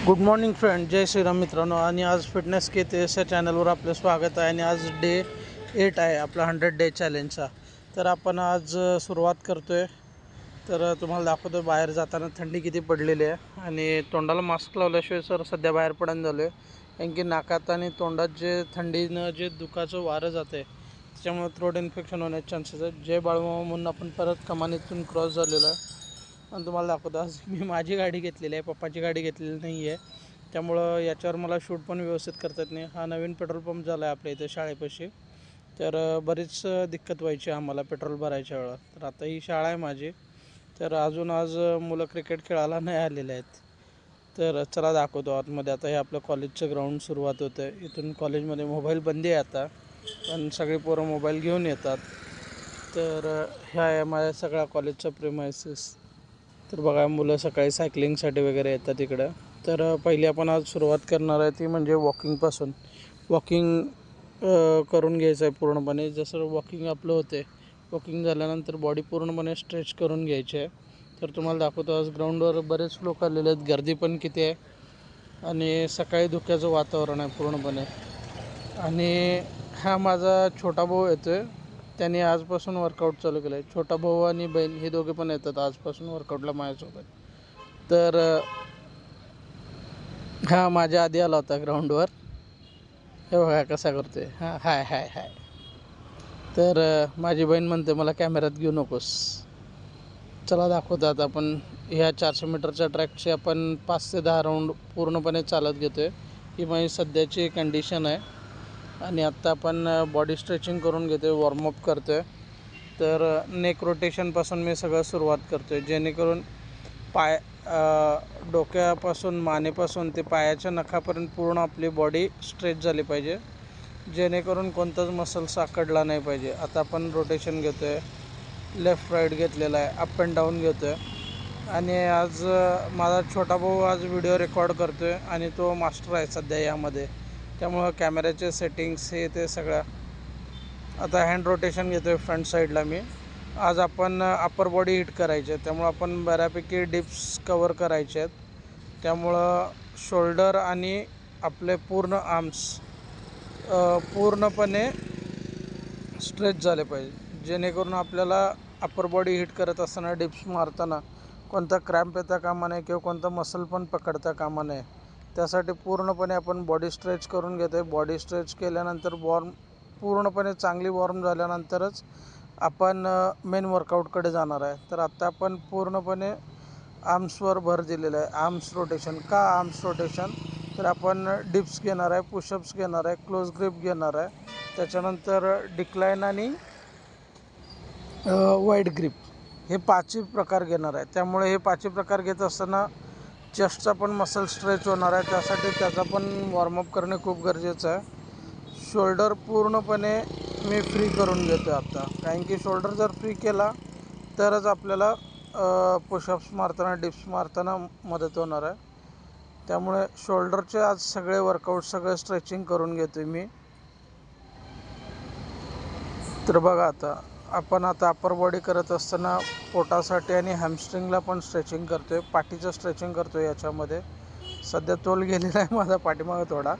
Good morning friend, जय श्रीराम मित्रांनो. आणि आज फिटनेस के तेस या चॅनलवर आपलं स्वागत आहे. आणि आज डे 8 आहे आपला 100 डे चॅलेंजचा. तर आपण आज सुरुवात करतो आहे. तर तुम्हाला दाखवतो बाहेर जाताना थंडी किती पडलेली आहे. आणि तोंडाला मास्क लावल्याशिवाय सर सध्या बाहेर पडून झालो आहे, कारण की नाकात आणि तोंडात जे थंडीनं जे दुखाचं वारं जाते त्याच्यामुळे थ्रोट इन्फेक्शन होण्याचे चान्सेस आहेत. जय बाळूमामा म्हणून आपण परत कमानीतून क्रॉस झालेलो आहे. आणि तुम्हाला दाखवतो आज मी माझी गाडी घेतलेली आहे, पप्पाची गाडी घेतलेली नाही आहे. त्यामुळं याच्यावर मला शूट पण व्यवस्थित करता येत नाही. हा नवीन पेट्रोल पंप झाला आहे आपल्या इथे शाळेपाशी. तर बरीच दिक्कत व्हायची आम्हाला पेट्रोल भरायच्या वेळा. तर आता ही शाळा आहे माझी. तर अजून आज मुलं क्रिकेट खेळायला नाही आलेले आहेत. तर चला दाखवतो आतमध्ये. आता हे आपलं कॉलेजचं ग्राउंड सुरुवात होतं आहे. इथून कॉलेजमध्ये मोबाईल बंदी आहे आता, पण सगळी पोरं मोबाईल घेऊन येतात. तर ह्या आहे माझ्या सगळ्या कॉलेजचा प्रेमायसेस. तर बघा, मुलं सकाळी सायकलिंगसाठी वगैरे येतात इकडं. तर पहिली आपण आज सुरुवात करणार आहे ती म्हणजे वॉकिंगपासून. वॉकिंग करून घ्यायचं आहे पूर्णपणे. जसं वॉकिंग आपलं होते, वॉकिंग झाल्यानंतर बॉडी पूर्णपणे स्ट्रेच करून घ्यायची आहे. तर तुम्हाला दाखवतो आज ग्राउंडवर बरेच लोक आलेले आहेत, गर्दी पण किती आहे. आणि सकाळी धुक्याचं वातावरण आहे पूर्णपणे. आणि हा माझा छोटा भाऊ येतो आहे, त्याने आजपासून वर्कआउट चालू केलं आहे. छोटा भाऊ आणि बहीण हे दोघे पण येतात आजपासून वर्कआउटला माझ्यासोबत. तर हा माझ्या आधी आला होता ग्राउंडवर. हे बघा कसा करतोय. हां, हाय हाय हाय. तर माझी बहीण म्हणते मला कॅमेऱ्यात घेऊ नकोस. चला दाखवतो आता आपण. ह्या 400 मीटरच्या ट्रॅकचे आपण 5 ते 10 राऊंड पूर्णपणे चालत घेतो आहे. ही माझी सध्याची कंडिशन आहे. आणि आत्ता आपण बॉडी स्ट्रेचिंग करून घेतो आहे, वॉर्मअप करतो आहे. तर नेक रोटेशनपासून मी सगळं सुरुवात करतो आहे, जेणेकरून पाय डोक्यापासून मानेपासून ते पायाच्या नखापर्यंत पूर्ण आपली बॉडी स्ट्रेच झाली पाहिजे, जेणेकरून कोणताच मसल्स आकडला नाही पाहिजे. आता आपण रोटेशन घेतो आहे, लेफ्ट राईट घेतलेला आहे, अप अँड डाऊन घेतो आहे. आणि आज माझा छोटा भाऊ आज व्हिडिओ रेकॉर्ड करतो आहे आणि तो मास्टर आहे सध्या यामध्ये. त्यामुळं कॅमेऱ्याचे सेटिंग्स हे ते सगळं. आता हँड रोटेशन घेतो आहे फ्रंट साईडला मी. आज आपण अप्पर बॉडी हिट करायचे आहे, त्यामुळं आपण बऱ्यापैकी डिप्स कवर करायचे आहेत. त्यामुळं शोल्डर आणि आपले पूर्ण आर्म्स पूर्णपणे स्ट्रेच झाले पाहिजे, जेणेकरून आपल्याला अप्पर बॉडी हिट करत असताना डिप्स मारताना कोणता क्रॅम्प येता कामा नये किंवा कोणता मसल पण पकडता कामा नये. त्यासाठी पूर्णपणे आपण बॉडी स्ट्रेच करून घेतो आहे. बॉडी स्ट्रेच केल्यानंतर पूर्णपणे चांगली वॉर्म झाल्यानंतरच आपण मेन वर्कआउटकडे जाणार आहे. तर आत्ता आपण पूर्णपणे आर्म्सवर भर दिलेला आहे. Arms rotation. का आर्म्स रोटेशन? तर आपण डिप्स घेणार आहे, पुशअप्स घेणार आहे, क्लोज ग्रिप घेणार आहे, त्याच्यानंतर डिक्लाइन आणि वाईड ग्रिप हे 5ही प्रकार घेणार आहे. त्यामुळे हे 5ही प्रकार घेत असताना चेस्टचा पण मसल स्ट्रेच होणार आहे. त्यासाठी त्याचा पण वॉर्मअप करणे खूप गरजेचं आहे. शोल्डर पूर्णपणे मी फ्री करून घेतो आहे आता, कारण की शोल्डर जर फ्री केला तरच आपल्याला पुशअप्स मारताना डिप्स मारताना मदत होणार आहे. त्यामुळे शोल्डरचे आज सगळे वर्कआउट सगळं स्ट्रेचिंग करून घेतो आहे मी. तर बघा, आता अप्पर बॉडी करत असताना पोटासाठी आणि हॅमस्ट्रिंगला पण स्ट्रेचिंग करतो आहे, पाठीचं स्ट्रेचिंग करतो आहे याच्यामध्ये. सध्या तोल गेलेला आहे माझा पाठीमागं थोडा,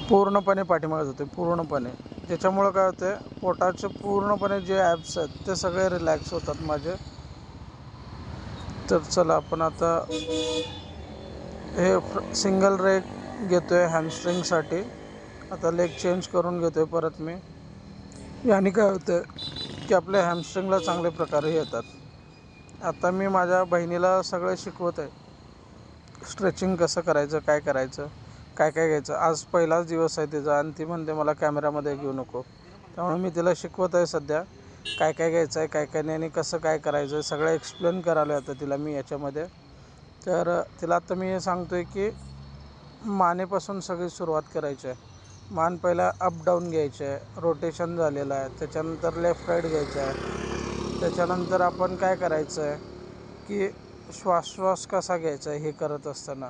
पूर्णपणे पाठीमागं जातो आहे पूर्णपणे. त्याच्यामुळं काय होतं आहे, पोटाचे पूर्णपणे जे ॲब्स आहेत ते सगळे रिलॅक्स होतात माझे. तर चला आपण आता हे सिंगल लेग घेतो आहे हॅमस्ट्रिंगसाठी. आता लेग चेंज करून घेतो आहे परत मी. याने काय होतं आहे की आपल्या हॅमस्ट्रिंगला चांगले प्रकारे येतात. आता मी माझ्या बहिणीला सगळं शिकवत आहे, स्ट्रेचिंग कसं करायचं, काय करायचं, काय काय घ्यायचं. आज पहिलाच दिवस आहे तिचा आणि ती म्हणते मला कॅमेऱ्यामध्ये घेऊ नको. त्यामुळे मी तिला शिकवत आहे सध्या काय काय घ्यायचं आहे, काय काय नाही, आणि कसं काय करायचं सगळं एक्सप्लेन करायला आता तिला मी याच्यामध्ये. तर तिला आता मी हे सांगतो आहे की मानेपासून सगळी सुरुवात करायची आहे. मान पहिला अप डाऊन घ्यायचं आहे, रोटेशन झालेलं आहे. त्याच्यानंतर लेफ्ट राईट घ्यायचं आहे. त्याच्यानंतर आपण काय करायचं आहे की श्वास कसा घ्यायचा आहे हे करत असताना.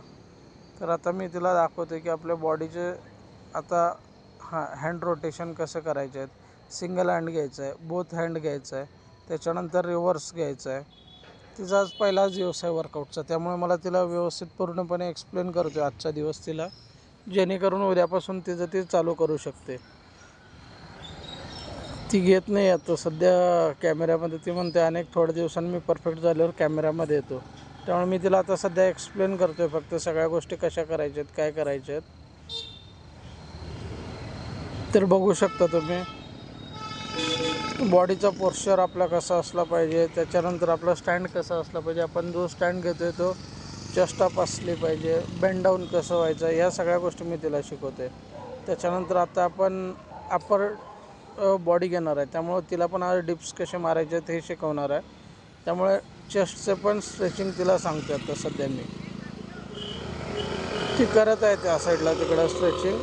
तर आता मी तिला दाखवतो की आपल्या बॉडीचे आता हँड रोटेशन कसं करायचे आहेत. सिंगल हँड घ्यायचं आहे, बोथ हँड घ्यायचं आहे, त्याच्यानंतर रिव्हर्स घ्यायचं आहे, तिचा आज पहिलाच दिवस आहे वर्कआउटचा, त्यामुळे मला तिला व्यवस्थित पूर्णपणे एक्सप्लेन करतो आहे आजचा दिवस तिला, जेणेकरून उद्यापासून तिचं ती चालू करू शकते. ती घेत नाही आता सध्या कॅमेऱ्यामध्ये. ती म्हणते अनेक थोड्या दिवसांनी मी परफेक्ट झाल्यावर कॅमेऱ्यामध्ये येतो. त्यामुळे मी तिला आता सध्या एक्सप्लेन करतो आहे फक्त सगळ्या गोष्टी कशा करायच्या आहेत, काय करायच्या आहेत. तर बघू शकता तुम्ही बॉडीचा पोश्चर आपला कसा असला पाहिजे, त्याच्यानंतर आपला स्टँड कसा असला पाहिजे, आपण जो स्टँड घेतो आहे तो चेस्ट अप असली पाहिजे, बेंड डाऊन कसं व्हायचं, या सगळ्या गोष्टी मी तिला शिकवते. त्याच्यानंतर आता आपण अपर बॉडी घेणार आहे, त्यामुळे तिला पण आज डिप्स कसे मारायचे ते शिकवणार आहे. त्यामुळे चेस्टचे पण स्ट्रेचिंग तिला सांगते आता सध्या मी. ती करत आहे त्या साईडला तिकडं स्ट्रेचिंग.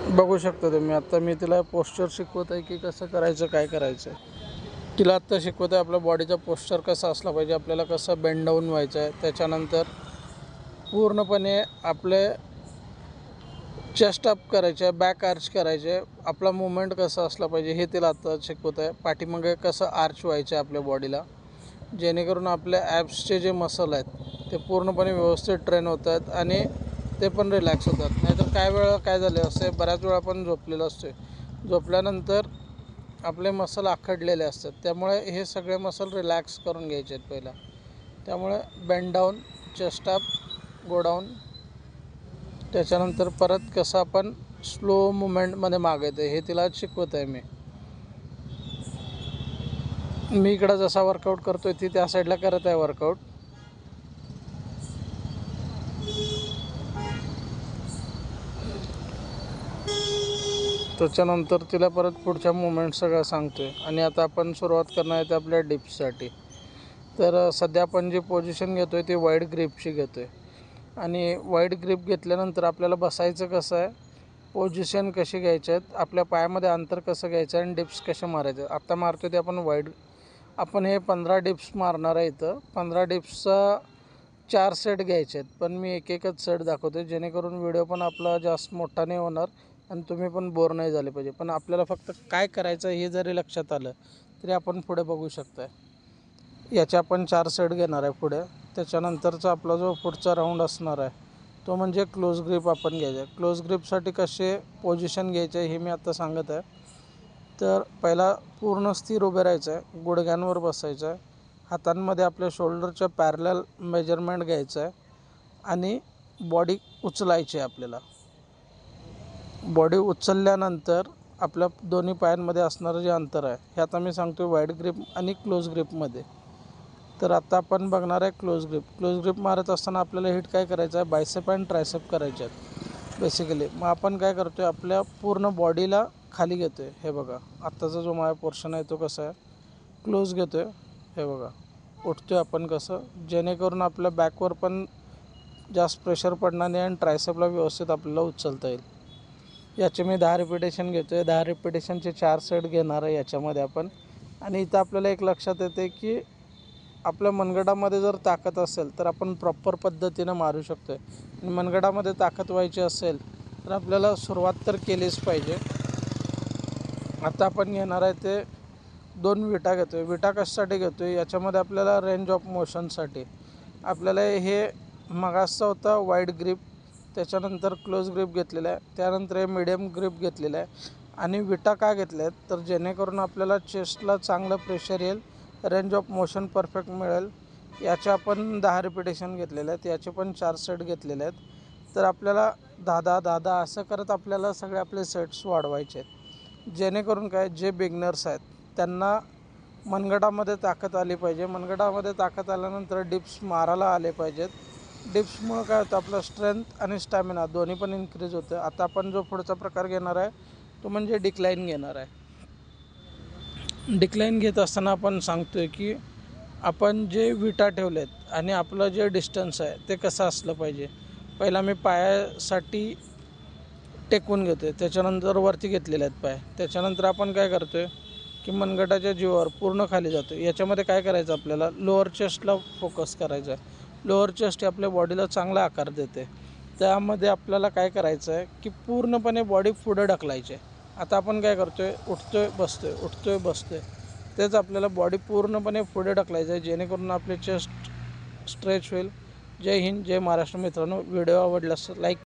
बघू शकता तुम्ही आता मी तिला पोश्चर शिकवत आहे की कसं करायचं, काय करायचं. तिला आत्ता शिकवत आहे आपला बॉडीचा पोश्चर कसा असला पाहिजे, आपल्याला कसं बेंड डाऊन व्हायचं आहे, त्याच्यानंतर पूर्णपणे आपले चेस्ट अप करायचे, बॅक आर्च करायचे, आपला मूवमेंट कसा असला पाहिजे हे तिला आता शिकवत आहे. पाठीमागे कसं आर्च व्हायचं आहे आपल्या बॉडीला, जेणेकरून आपल्या ॲप्सचे जे मसल आहेत ते पूर्णपणे व्यवस्थित ट्रेन होत आहेत आणि ते पण रिलॅक्स होतात. नाहीतर काय वेळा काय झाले असते, बऱ्याच वेळा आपण झोपलेलो असतो, झोपल्यानंतर आपले मसल आखडलेले असतात. त्यामुळे हे सगळे मसल रिलॅक्स करून घ्यायचे आहेत पहिला. त्यामुळे bend down, chest up, go down, त्याच्यानंतर परत कसं आपण स्लो मुवमेंटमध्ये मागे येते हे तिला शिकवत आहे मी. मी इकडं जसा वर्कआउट करतो आहे ती त्या साईडला करत आहे वर्कआउट. त्याच्यानंतर तिला परत पुढच्या मुवमेंट सगळं सांगतो आहे. आणि आता आपण सुरुवात करणार आहे ते आपल्या डिप्ससाठी. तर सध्या आपण जी पोझिशन घेतो आहे ती वाईड ग्रिपची घेतो आहे. आणि वाईड ग्रिप घेतल्यानंतर आपल्याला बसायचं कसं आहे, पोझिशन कशी घ्यायची आहेत, आपल्या पायामध्ये अंतर कसं घ्यायचं आहे आणि डिप्स कसे मारायचे. आत्ता मारतो ते आपण वाईड. आपण हे 15 डिप्स मारणार आहे इथं. 15 डिप्सचा 4 सेट घ्यायचे आहेत, पण मी एकच सेट दाखवतो आहे जेणेकरून व्हिडिओ पण आपला जास्त मोठा नाही होणार आणि तुम्ही पण बोर नाही झाले पाहिजे. पण आपल्याला फक्त काय करायचं हे जरी लक्षात आलं तरी आपण पुढे बघू शकताय. याचे आपण 4 सेट घेणार आहे पुढे. त्याच्यानंतरचा आपला जो पुढचा राऊंड असणार आहे तो म्हणजे क्लोज ग्रिप आपण घ्यायचा आहे. क्लोज ग्रिपसाठी कसे पोझिशन घ्यायचे हे मी आत्ता सांगत आहे. तर पहिला पूर्ण स्थिर उभे राहायचं आहे, गुडघ्यांवर बसायचं आहे, हातांमध्ये आपल्या शोल्डरच्या पॅरलल मेजरमेंट घ्यायचं आहे आणि बॉडी उचलायची आहे आपल्याला. बॉडी उचलल्यानंतर आपल्या दोन्ही पायांमध्ये असणारं जे अंतर आहे हे आता मी सांगतो वाईड ग्रिप आणि क्लोज ग्रिपमध्ये. तर आता आपण बघणार आहे क्लोज ग्रिप. क्लोज ग्रिप मारत असताना आपल्याला हिट काय करायचं आहे, बायसेप आणि ट्रायसेप करायचे आहेत बेसिकली. मग आपण काय करतो आहे, आपल्या पूर्ण बॉडीला खाली घेतो आहे. हे बघा आत्ताचा जो माझा पोर्शन आहे तो कसा आहे, क्लोज घेतो आहे. हे बघा उठतो आहे आपण कसं, जेणेकरून आपल्या बॅकवर पण जास्त प्रेशर पडणार नाही आणि ट्रायसेपला व्यवस्थित आपल्याला उचलता येईल. याचे मी 10 रिपिटेशन घेतो आहे. 10 रिपिटेशनचे 4 सेट घेणार आहे याच्यामध्ये आपण. आणि इथं आपल्याला एक लक्षात येते की आपल्या मनगटामध्ये जर ताकद असेल तर आपण प्रॉपर पद्धतीनं मारू शकतो आहे. आणि मनगटामध्ये ताकद व्हायची असेल तर आपल्याला सुरुवात तर केलीच पाहिजे. आता आपण घेणार आहे ते 2 विटा घेतो आहे. विटा कशासाठी घेतो आहे, याच्यामध्ये आपल्याला रेंज ऑफ मोशनसाठी. आपल्याला हे मगाचा होता वाईड ग्रिप, त्याच्यानंतर क्लोज ग्रिप घेतलेला आहे, त्यानंतर हे मिडियम ग्रिप घेतलेलं आहे. आणि विटा का घेतल्या आहेत तर जेणेकरून आपल्याला चेस्टला चांगलं प्रेशर येईल, रेंज ऑफ मोशन परफेक्ट मिळेल. याचे आपण 10 रिपिटेशन घेतलेले आहेत. याचे पण 4 सेट घेतलेले आहेत. तर आपल्याला 10-10 असं करत आपल्याला सगळे आपले सेट्स वाढवायचे आहेत. जेणेकरून काय, जे बिगनर्स आहेत त्यांना मनगटामध्ये ताकद आली पाहिजे. मनगटामध्ये ताकद आल्यानंतर डिप्स मारायला आले पाहिजेत. डिप्समुळं काय होतं, आपलं स्ट्रेंथ आणि स्टॅमिना दोन्ही पण इन्क्रीज होतं. आता आपण जो पुढचा प्रकार घेणार आहे तो म्हणजे डिक्लाईन घेणार आहे. डिक्लाईन घेत असताना आपण सांगतो आहे की आपण जे विटा ठेवलेत आणि आपलं जे डिस्टन्स आहे ते कसं असलं पाहिजे. पहिला मी पायासाठी टेकवून घेतो आहे, त्याच्यानंतर वरती घेतलेले आहेत पाय. त्याच्यानंतर आपण काय करतो आहे की मनगटाच्या जीवावर पूर्ण खाली जातो. याच्यामध्ये काय करायचं, आपल्याला लोअर चेस्टला फोकस करायचा आहे. लोअर चेस्ट हे आपल्या बॉडीला चांगला आकार देते. त्यामध्ये आपल्याला काय करायचं आहे की पूर्णपणे बॉडी पुढे ढकलायची आहे. आता आपण काय करतोय, उठतोय बसतोय. तेच आपल्याला बॉडी पूर्णपणे पुढे ढकलायचं आहे, जेणेकरून आपले चेस्ट स्ट्रेच होईल. जय हिंद, जय महाराष्ट्र. मित्रांनो, व्हिडिओ आवडल्यास लाईक